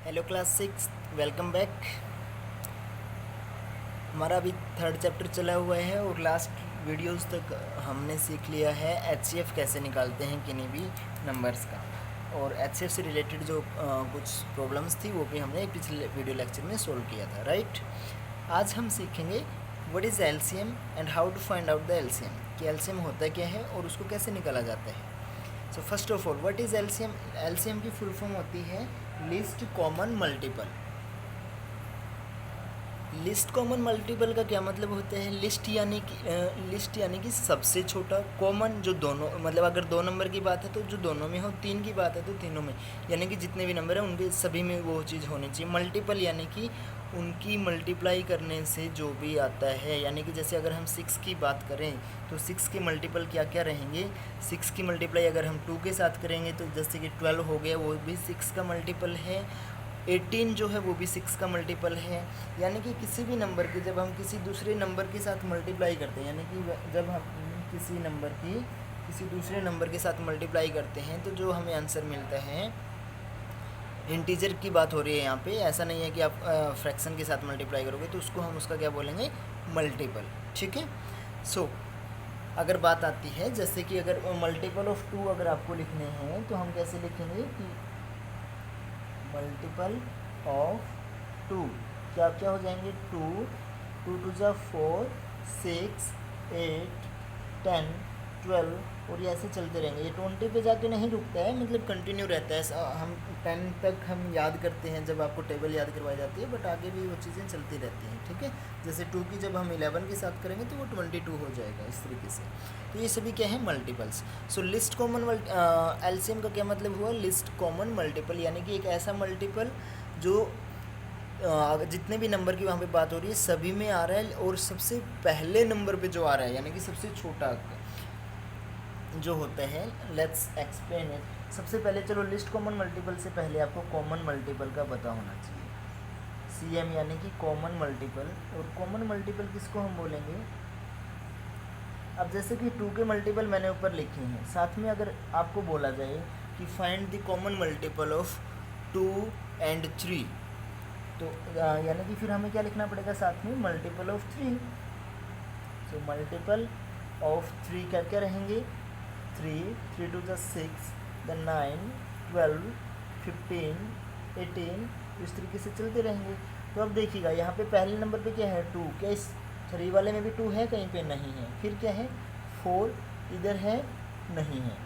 Hello class 6, welcome back. हमारा अभी third chapter चला हुआ है और लास्ट वीडियोस तक हमने सीख लिया है एचसीएफ कैसे निकालते हैं किन्हीं भी नंबर्स का। और एचसीएफ से रिलेटेड जो कुछ प्रॉब्लम्स थी वो भी हमने पिछले वीडियो लेक्चर में सोल्व किया था, राइट। आज हम सीखेंगे what is LCM and how to find out the LCM, कि एलसीएम होता क्या है और उसको कैसे निकाला जाता है। So first of all, what is LCM. LCM की फुल फॉर्म होती है least common multiple. Least common multiple का क्या मतलब होता है? लिस्ट यानी कि सबसे छोटा, कॉमन जो दोनों, मतलब अगर दो नंबर की बात है तो जो दोनों में हो, तीन की बात है तो तीनों में, यानी कि जितने भी नंबर हैं उनके सभी में वो चीज़ होनी चाहिए। मल्टीपल यानी कि उनकी मल्टीप्लाई करने से जो भी आता है, यानी कि जैसे अगर हम 6 की बात करें तो 6 के मल्टीपल क्या क्या रहेंगे। 6 की मल्टीप्लाई अगर हम 2 के साथ करेंगे तो जैसे कि 12 हो गया, वो भी 6 का मल्टीपल है। 18 जो है वो भी 6 का मल्टीपल है। यानी कि किसी भी नंबर की जब हम किसी दूसरे नंबर के साथ मल्टीप्लाई करते हैं, यानी कि जब हम किसी नंबर की किसी दूसरे नंबर के साथ मल्टीप्लाई करते हैं तो जो हमें आंसर मिलता है, इंटीजर की बात हो रही है यहाँ पे, ऐसा नहीं है कि आप फ्रैक्शन के साथ मल्टीप्लाई करोगे तो उसको हम उसका क्या बोलेंगे, मल्टीपल, ठीक है। सो अगर बात आती है जैसे कि अगर मल्टीपल ऑफ 2 अगर आपको लिखने हैं तो हम कैसे लिखेंगे कि मल्टीपल ऑफ 2 क्या क्या हो जाएंगे, 2 2 टू ज़ा 4 6 8 10 12 और ये ऐसे चलते रहेंगे। ये 20 पे जाके नहीं रुकता है, मतलब कंटिन्यू रहता है। हम 10 तक हम याद करते हैं जब आपको टेबल याद करवाई जाती है, बट आगे भी वो चीज़ें चलती रहती हैं, ठीक है। जैसे 2 की जब हम 11 के साथ करेंगे तो वो 22 हो जाएगा, इस तरीके से। तो ये सभी क्या है, मल्टीपल्स। सो लिस्ट कॉमन एलसीएम का क्या मतलब हुआ, लिस्ट कॉमन मल्टीपल, यानी कि एक ऐसा मल्टीपल जो जितने भी नंबर की वहाँ पे बात हो रही है सभी में आ रहा है, और सबसे पहले नंबर पे जो आ रहा है यानी कि सबसे छोटा जो होता है। Let's explain it. सबसे पहले चलो लिस्ट कॉमन मल्टीपल से पहले आपको कॉमन मल्टीपल का पता होना चाहिए। सीएम यानी कि कॉमन मल्टीपल। और कॉमन मल्टीपल किसको हम बोलेंगे, अब जैसे कि 2 के मल्टीपल मैंने ऊपर लिखे हैं, साथ में अगर आपको बोला जाए कि find the common multiple of 2 and 3, तो यानी कि फिर हमें क्या लिखना पड़ेगा साथ में, multiple of 3। So multiple of 3 क्या क्या रहेंगे, 3 टू द 6 द 9 12 15 18, इस तरीके से चलते रहेंगे। तो अब देखिएगा यहाँ पे पहले नंबर पे क्या है, 2, क्या इस 3 वाले में भी 2 है, कहीं पे नहीं है। फिर क्या है, 4 इधर है, नहीं है।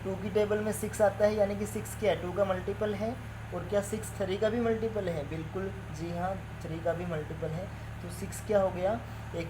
2 की टेबल में 6 आता है, यानी कि 6 क्या है, 2 का मल्टीपल है। और क्या 6 3 का भी मल्टीपल है, बिल्कुल जी हाँ, 3 का भी मल्टीपल है। तो 6 क्या हो गया, एक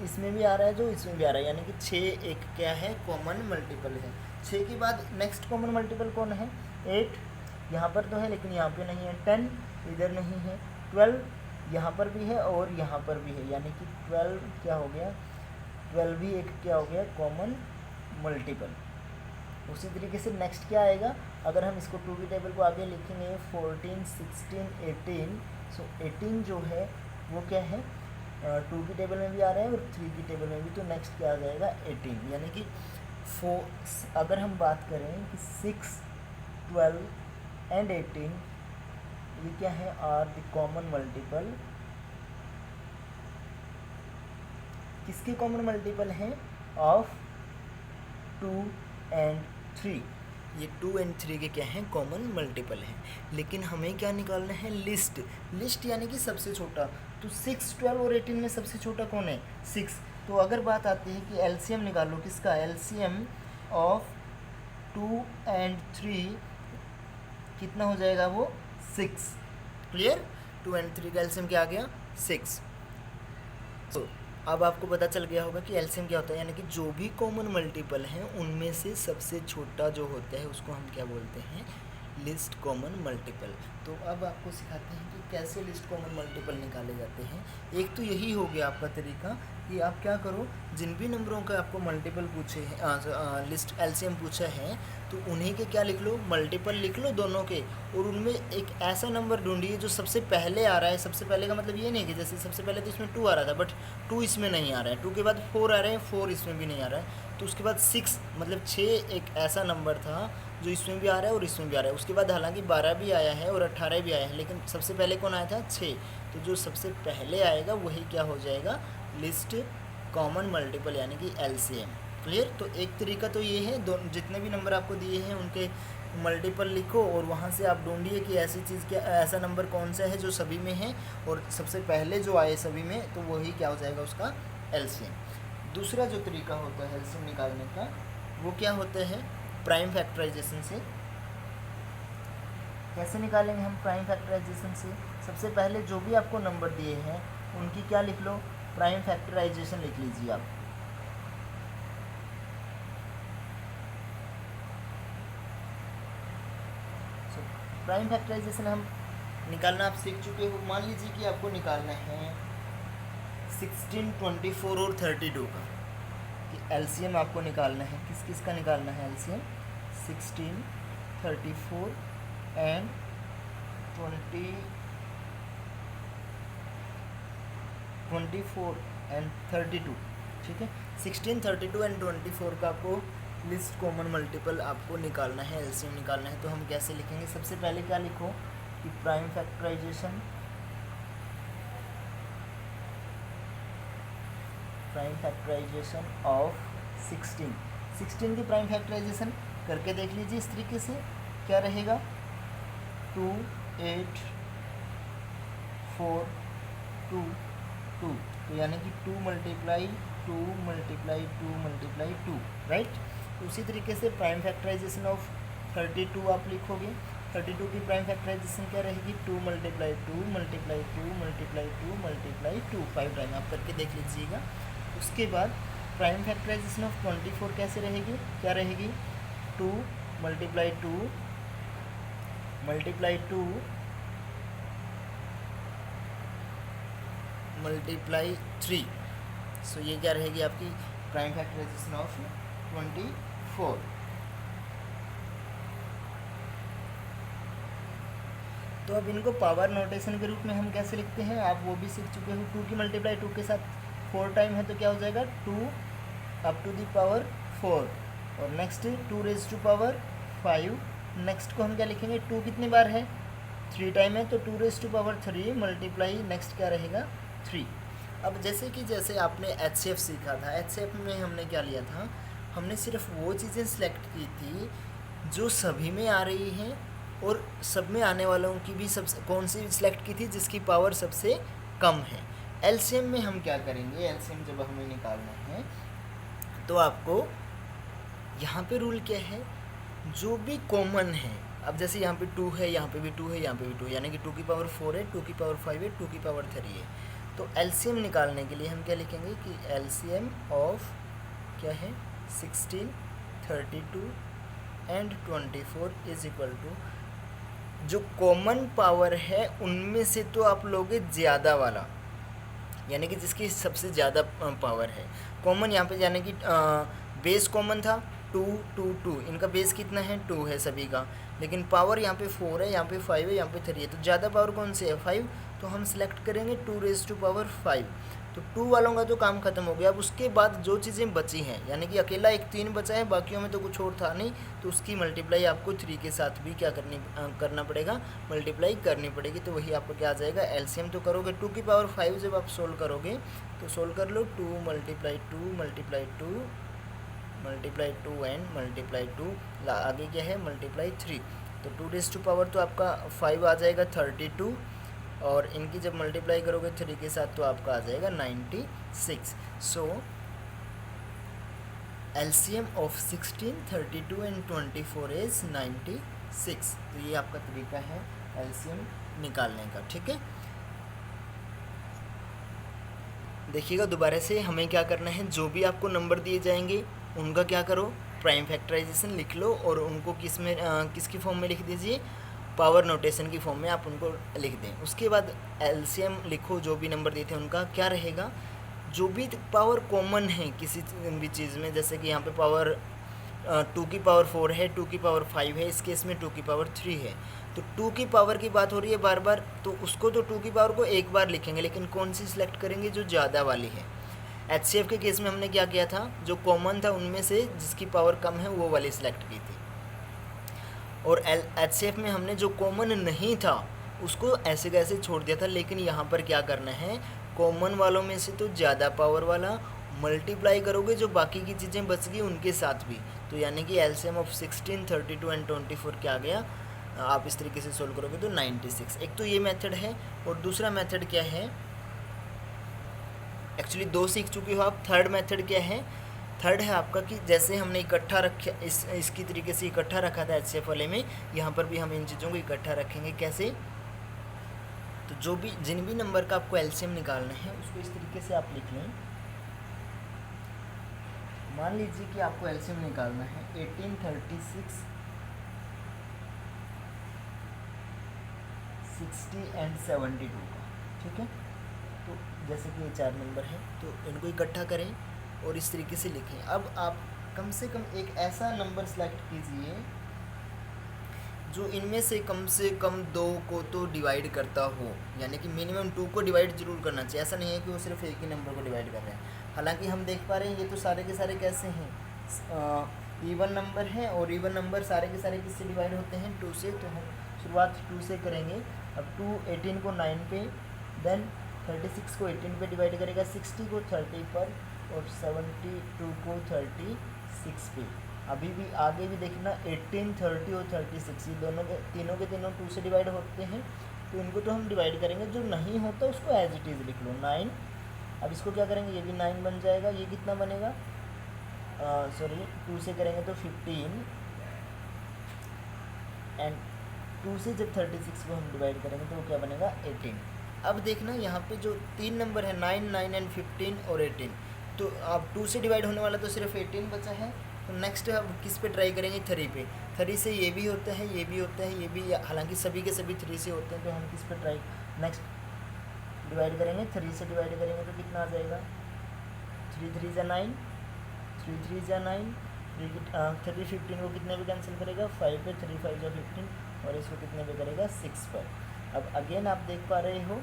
इसमें भी आ रहा है जो इसमें भी आ रहा है, यानी कि 6 एक क्या है, कॉमन मल्टीपल है। 6 के बाद नेक्स्ट कॉमन मल्टीपल कौन है, 8 यहाँ पर तो है लेकिन यहाँ पे नहीं है। 10 इधर नहीं है। 12 यहाँ पर भी है और यहाँ पर भी है, यानी कि 12 क्या हो गया, 12 भी एक क्या हो गया, कॉमन मल्टीपल। उसी तरीके से नेक्स्ट क्या आएगा, अगर हम इसको 2 की टेबल को आगे लिखेंगे, 14 16 18। सो 18 जो है वो क्या है, 2 की टेबल में भी आ रहा है और 3 की टेबल में भी। तो नेक्स्ट क्या आ जाएगा, 18, यानी कि 4। अगर हम बात करें कि 6 12 एंड 18 ये क्या है, आर द कॉमन मल्टीपल। किसके कॉमन मल्टीपल हैं, ऑफ 2 एंड 3। ये 2 एंड 3 के क्या हैं, कॉमन मल्टीपल हैं। लेकिन हमें क्या निकालना है, लिस्ट। लिस्ट यानी कि सबसे छोटा। तो 6 12 और 18 में सबसे छोटा कौन है, 6। तो अगर बात आती है कि एलसीएम निकालो, किसका, एलसीएम ऑफ 2 एंड 3 कितना हो जाएगा, वो 6। क्लियर, 2 एंड 3 का एलसीएम क्या आ गया, 6। तो अब आपको पता चल गया होगा कि एलसीएम क्या होता है, यानी कि जो भी कॉमन मल्टीपल हैं उनमें से सबसे छोटा जो होता है उसको हम क्या बोलते हैं, लिस्ट कॉमन मल्टीपल। तो अब आपको सिखाते हैं कि कैसे लिस्ट कॉमन मल्टीपल निकाले जाते हैं। एक तो यही हो गया आपका तरीका कि आप क्या करो, जिन भी नंबरों का आपको मल्टीपल पूछे हैं, लिस्ट एलसीएम पूछा है, तो उन्हीं के क्या लिख लो, मल्टीपल लिख लो दोनों के। और उनमें एक ऐसा नंबर ढूंढिए जो सबसे पहले आ रहा है। सबसे पहले का मतलब ये नहीं कि जैसे सबसे पहले तो इसमें 2 आ रहा था, बट 2 इसमें नहीं आ रहा है, 2 के बाद 4 आ रहे हैं, 4 इसमें भी नहीं आ रहा है, तो उसके बाद 6 मतलब 6 एक ऐसा नंबर था जो इसमें भी आ रहा है और इसमें भी आ रहा है। उसके बाद हालांकि 12 भी आया है और 18 भी आया है, लेकिन सबसे पहले कौन आया था? 6। तो जो सबसे पहले आएगा वही क्या हो जाएगा? लिस्ट कॉमन मल्टीपल यानी कि एलसीएम। क्लियर? तो एक तरीका तो ये है, दो जितने भी नंबर आपको दिए हैं उनके मल्टीपल लिखो और वहाँ से आप ढूंढिए कि ऐसी चीज़ क्या, ऐसा नंबर कौन सा है जो सभी में है और सबसे पहले जो आए सभी में, तो वही क्या हो जाएगा? उसका एलसीएम। दूसरा जो तरीका होता है एलसीएम निकालने का वो क्या होता है? प्राइम फैक्टराइजेशन से। कैसे निकालेंगे हम प्राइम फैक्टराइजेशन से? सबसे पहले जो भी आपको नंबर दिए हैं उनकी क्या लिख लो? प्राइम फैक्टराइजेशन लिख लीजिए आप। प्राइम फैक्टराइजेशन हम निकालना आप सीख चुके हो। मान लीजिए कि आपको निकालना है 16, 24 और 32 का, कि एलसीएम आपको निकालना है। किस किस का निकालना है एलसीएम? 16, 34 and 24 and 32। ठीक है, 16, 32 एंड 24 का आपको लिस्ट कॉमन मल्टीपल आपको निकालना है, एलसीएम निकालना है। तो हम कैसे लिखेंगे? सबसे पहले क्या लिखो कि प्राइम फैक्टराइजेशन ऑफ 16 की प्राइम फैक्टराइजेशन करके देख लीजिए इस तरीके से। क्या रहेगा? 2, 8, 4, 2, 2। तो यानी कि 2 मल्टीप्लाई 2 मल्टीप्लाई 2 मल्टीप्लाई 2, राइट। तो उसी तरीके से प्राइम फैक्टराइजेशन ऑफ 32 आप लिखोगे। 32 की प्राइम फैक्टराइजेशन क्या रहेगी? 2 multiply 2 multiply 2 multiply 2 multiply 2, 5 time आप करके देख लीजिएगा। उसके बाद प्राइम फैक्टराइजेशन ऑफ 24 कैसे रहेगी? क्या रहेगी? 2 मल्टीप्लाई 2 मल्टीप्लाई 2 मल्टीप्लाई 3। सो ये क्या रहेगी आपकी प्राइम फैक्टराइजेशन ऑफ 24। तो अब इनको पावर नोटेशन के रूप में हम कैसे लिखते हैं आप वो भी सीख चुके हो। 2 की मल्टीप्लाई 2 के साथ 4 टाइम है तो क्या हो जाएगा? 2 अप टू दी पावर 4 और next 2 raise to power 5। Next को हम क्या लिखेंगे? 2 कितनी बार है? 3 टाइम है तो 2 raise to power 3 multiply next क्या रहेगा? 3। अब जैसे आपने एचसीएफ सीखा था, एचसीएफ में हमने क्या लिया था? हमने सिर्फ वो चीज़ें सेलेक्ट की थी जो सभी में आ रही हैं और सब में आने वालों की भी सबसे कौन सी सिलेक्ट की थी? जिसकी पावर सबसे कम है। एलसीएम में हम क्या करेंगे? एलसीएम जब हमें निकालना है तो आपको यहाँ पे रूल क्या है? जो भी कॉमन है, अब जैसे यहाँ पे 2 है, यहाँ पे भी 2 है, यहाँ पे भी 2 यानी कि 2 की पावर 4 है, 2 की पावर 5 है, 2 की पावर 3 है। तो एलसीएम निकालने के लिए हम क्या लिखेंगे कि एलसीएम ऑफ क्या है? 16, 32 एंड 24 इज इक्वल टू जो कॉमन पावर है उनमें से तो आप लोगे ज़्यादा वाला, यानी कि जिसकी सबसे ज़्यादा पावर है। कॉमन यहाँ पे यानी कि बेस कॉमन था 2, 2, 2, इनका बेस कितना है? 2 है सभी का, लेकिन पावर यहाँ पे 4 है, यहाँ पे 5 है, यहाँ पे 3 है। तो ज़्यादा पावर कौन सी है? 5। तो हम सिलेक्ट करेंगे 2 रेज टू पावर 5। तो 2 वालों का तो काम खत्म हो गया। अब उसके बाद जो चीज़ें बची हैं, यानी कि अकेला एक 3 बचा है, बाकियों में तो कुछ और था नहीं, तो उसकी मल्टीप्लाई आपको 3 के साथ भी क्या करना पड़ेगा? मल्टीप्लाई करनी पड़ेगी। तो वही आपको क्या आ जाएगा? एलसीएम तो करोगे 2 की पावर 5 जब आप सोल्व करोगे तो सोल्व कर लो 2 multiply 2 multiply 2 multiply 2 and multiply 2, आगे क्या है? मल्टीप्लाई 3। तो 2 रेज टू पावर तो आपका 5 आ जाएगा 32 और इनकी जब मल्टीप्लाई करोगे 3 के साथ तो आपका आ जाएगा 96। सो एलसीएम ऑफ 16, 32 एंड 24 इज 96। तो ये आपका तरीका है एलसीएम निकालने का। ठीक है, देखिएगा दोबारा से हमें क्या करना है? जो भी आपको नंबर दिए जाएंगे उनका क्या करो? प्राइम फैक्टराइजेशन लिख लो और उनको किसकी फॉर्म में लिख दीजिए? पावर नोटेशन की फॉर्म में आप उनको लिख दें। उसके बाद एलसीएम लिखो, जो भी नंबर दिए थे उनका क्या रहेगा? जो भी पावर कॉमन है किसी भी चीज़ में, जैसे कि यहाँ पे पावर 2 की पावर 4 है, 2 की पावर 5 है, इस केस में 2 की पावर 3 है। तो 2 की पावर की बात हो रही है बार बार, तो उसको तो 2 की पावर को एक बार लिखेंगे, लेकिन कौन सी सिलेक्ट करेंगे? जो ज़्यादा वाली है। एचसीएफ के केस में हमने क्या किया था? जो कॉमन था उनमें से जिसकी पावर कम है वो वाली सिलेक्ट की थी। और HCF में हमने जो कॉमन नहीं था उसको ऐसे कैसे छोड़ दिया था, लेकिन यहाँ पर क्या करना है, कॉमन वालों में से तो ज़्यादा पावर वाला मल्टीप्लाई करोगे जो बाकी की चीज़ें बच गई उनके साथ भी। तो यानी कि एलसीएम ऑफ 16, 32 एंड 24 क्या आ गया, आप इस तरीके से सोल्व करोगे तो 96। एक तो ये मेथड है, और दूसरा मेथड क्या है, एक्चुअली 2 सीख चुके हो आप। थर्ड मेथड क्या है, थर्ड है आपका कि जैसे हमने इकट्ठा रखा इसकी तरीके से इकट्ठा रखा था HCF वाले में, यहाँ पर भी हम इन चीज़ों को इकट्ठा रखेंगे। कैसे, तो जो भी जिन भी नंबर का आपको एलसीएम निकालना है उसको इस तरीके से आप लिख लें। मान लीजिए कि आपको एलसीएम निकालना है 18, 36, 60 एंड 72 का, ठीक है। तो जैसे कि ये 4 नंबर है तो इनको इकट्ठा करें और इस तरीके से लिखें। अब आप कम से कम एक ऐसा नंबर सेलेक्ट कीजिए जो इनमें से कम 2 को तो डिवाइड करता हो, यानी कि मिनिमम 2 को डिवाइड जरूर करना चाहिए। ऐसा नहीं है कि वो सिर्फ एक ही नंबर को डिवाइड कर रहे हैं। हालांकि हम देख पा रहे हैं ये तो सारे के सारे कैसे हैं, इवन नंबर हैं, और इवन नंबर सारे के सारे किससे डिवाइड होते हैं, 2 से। तो हम शुरुआत 2 से करेंगे। अब 2 18 को 9 पे, देन 36 को 18 पे डिवाइड करेगा, 60 को 30 पर, और 72 को 36 पे। अभी भी आगे भी देखना 18, 30 और 36 ये दोनों के तीनों 2 से डिवाइड होते हैं, तो इनको तो हम डिवाइड करेंगे। जो नहीं होता उसको एज इट इज़ लिख लो 9। अब इसको क्या करेंगे, ये भी 9 बन जाएगा। ये कितना बनेगा, सॉरी 2 से करेंगे तो 15, एंड 2 से जब 36 को हम डिवाइड करेंगे तो वो क्या बनेगा 18। अब देखना यहाँ पे जो 3 नंबर है 9, 9 एंड 15 और 18, तो अब 2 से डिवाइड होने वाला तो सिर्फ 18 बचा है। तो नेक्स्ट अब किस पे ट्राई करेंगे, 3 पे। 3 से ये भी होता है, ये भी होता है, ये भी, हालांकि सभी के सभी 3 से होते हैं। तो हम किस पे ट्राई, नेक्स्ट डिवाइड करेंगे, 3 से डिवाइड करेंगे तो कितना आ जाएगा, 3 3 जा 9, 3 3 जा 9, 3 15 को कितने पे कैंसिल करेगा, 5 पे, 3 5 जा 15, और इसको कितने पे करेगा, 6 पर। अब अगेन आप देख पा रहे हो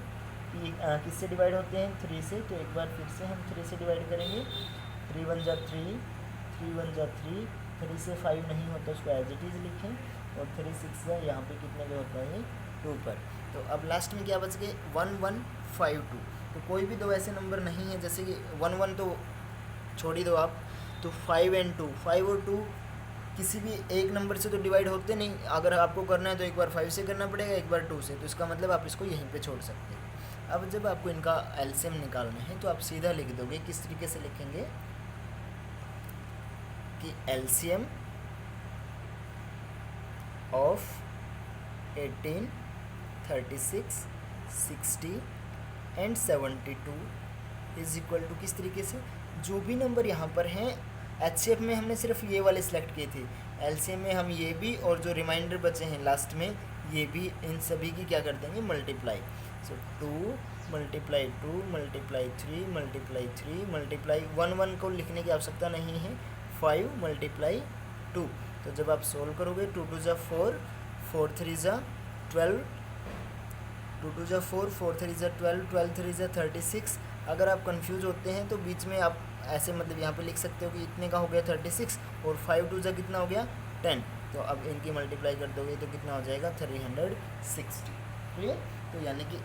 कि किससे डिवाइड होते हैं, 3 से। तो एक बार फिर से हम 3 से डिवाइड करेंगे, 3 1 जा 3, 3 1 जा 3, 3 से 5 नहीं होता उसको एज इट इज़ लिखें, और 3 6 जा यहाँ पे कितने पे होता है 2 पर। तो अब लास्ट में क्या बच गए, 1 1 5 2। तो कोई भी 2 ऐसे नंबर नहीं है, जैसे कि 1 1 तो छोड़ ही दो आप, तो 5 एंड 2, 5 और 2 किसी भी एक नंबर से तो डिवाइड होते नहीं। अगर आपको करना है तो एक बार 5 से करना पड़ेगा, एक बार 2 से, तो इसका मतलब आप इसको यहीं पे छोड़ सकते हैं। अब जब आपको इनका एलसीएम निकालना है तो आप सीधा लिख दोगे, किस तरीके से लिखेंगे कि LCM of 18, 36, 60 and 72 is equal to, किस तरीके से, जो भी नंबर यहाँ पर हैं HCF में हमने सिर्फ ये वाले सिलेक्ट किए थे, LCM में हम ये भी, और जो रिमाइंडर बचे हैं लास्ट में ये भी, इन सभी की क्या कर देंगे, मल्टीप्लाई। सो 2 मल्टीप्लाई 2 मल्टीप्लाई 3 मल्टीप्लाई 3 मल्टीप्लाई 1 1 को लिखने की आवश्यकता नहीं है, 5 मल्टीप्लाई 2। तो जब आप सोल्व करोगे 2 2 जा 4, 4 3 जा 12, 2 2 जा 4, 4 3 जा 12, 12 3 जा 36। अगर आप कंफ्यूज होते हैं तो बीच में आप ऐसे मतलब यहाँ पे लिख सकते हो कि इतने का हो गया 36, और 5 2 जा कितना हो गया 10। तो अब इनकी मल्टीप्लाई कर दोगे तो कितना हो जाएगा 360। क्लियर। तो यानी कि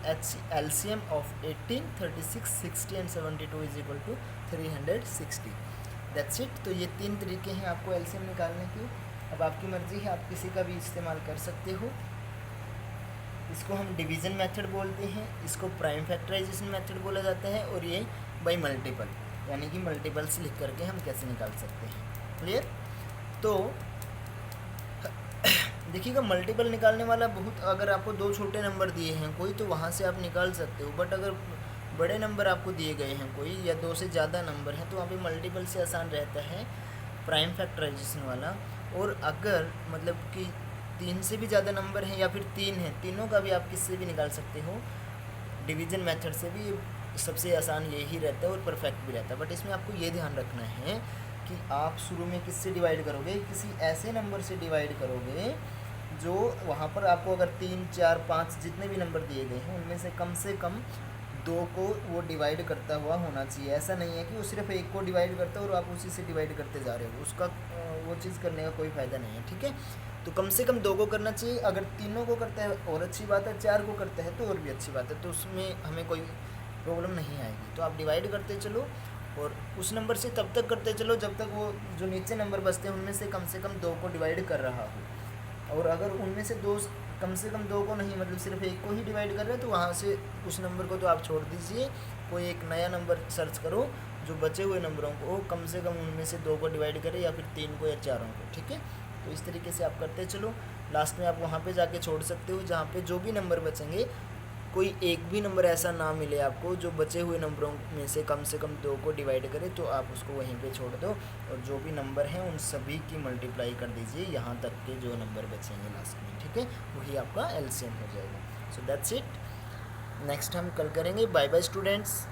LCM of 18, 36, 60 and 72 is equal to 360। That's it. तो ये 3 तरीके हैं आपको LCM निकालने के। अब आपकी मर्ज़ी है, आप किसी का भी इस्तेमाल कर सकते हो। इसको हम डिवीज़न मेथड बोलते हैं, इसको प्राइम फैक्टराइजेशन मेथड बोला जाता है, और ये बाई मल्टीपल, यानी कि मल्टीपल्स लिख करके हम कैसे निकाल सकते हैं। क्लियर। तो देखिएगा, मल्टीपल निकालने वाला बहुत, अगर आपको 2 छोटे नंबर दिए हैं कोई तो वहाँ से आप निकाल सकते हो, बट अगर बड़े नंबर आपको दिए गए हैं कोई, या 2 से ज़्यादा नंबर हैं, तो वहाँ पे मल्टीपल से आसान रहता है प्राइम फैक्टराइजेशन वाला। और अगर मतलब कि 3 से भी ज़्यादा नंबर हैं या फिर 3 हैं, तीनों का भी आप किससे भी निकाल सकते हो, डिवीज़न मेथड से भी। सबसे आसान यही रहता है और परफेक्ट भी रहता है। बट इसमें आपको ये ध्यान रखना है कि आप शुरू में किससे डिवाइड करोगे, किसी ऐसे नंबर से डिवाइड करोगे जो वहाँ पर आपको अगर 3 4 5 जितने भी नंबर दिए गए हैं उनमें से कम 2 को वो डिवाइड करता हुआ होना चाहिए। ऐसा नहीं है कि वो सिर्फ 1 को डिवाइड करता है और आप उसी से डिवाइड करते जा रहे हो, उसका वो चीज़ करने का कोई फ़ायदा नहीं है। ठीक है। तो कम से कम 2 को करना चाहिए। अगर तीनों को करते हैं और अच्छी बात है, 4 को करते हैं तो और भी अच्छी बात है, तो उसमें हमें कोई प्रॉब्लम नहीं आएगी। तो आप डिवाइड करते चलो और उस नंबर से तब तक करते चलो जब तक वो जो नीचे नंबर बचते हैं उनमें से कम 2 को डिवाइड कर रहा हो। और अगर उनमें से कम से कम 2 को नहीं, मतलब सिर्फ 1 को ही डिवाइड कर रहे हैं, तो वहाँ से उस नंबर को तो आप छोड़ दीजिए, कोई एक नया नंबर सर्च करो जो बचे हुए नंबरों को कम से कम उनमें से 2 को डिवाइड करे, या फिर 3 को या 4 को, ठीक है। तो इस तरीके से आप करते चलो। लास्ट में आप वहाँ पे जाके छोड़ सकते हो जहाँ पे जो भी नंबर बचेंगे, कोई एक भी नंबर ऐसा ना मिले आपको जो बचे हुए नंबरों में से कम 2 को डिवाइड करे, तो आप उसको वहीं पे छोड़ दो और जो भी नंबर हैं उन सभी की मल्टीप्लाई कर दीजिए यहाँ तक के जो नंबर बचेंगे लास्ट में, ठीक है, वही आपका एलसीएम हो जाएगा। So that's it. नेक्स्ट हम कल करेंगे। Bye bye students.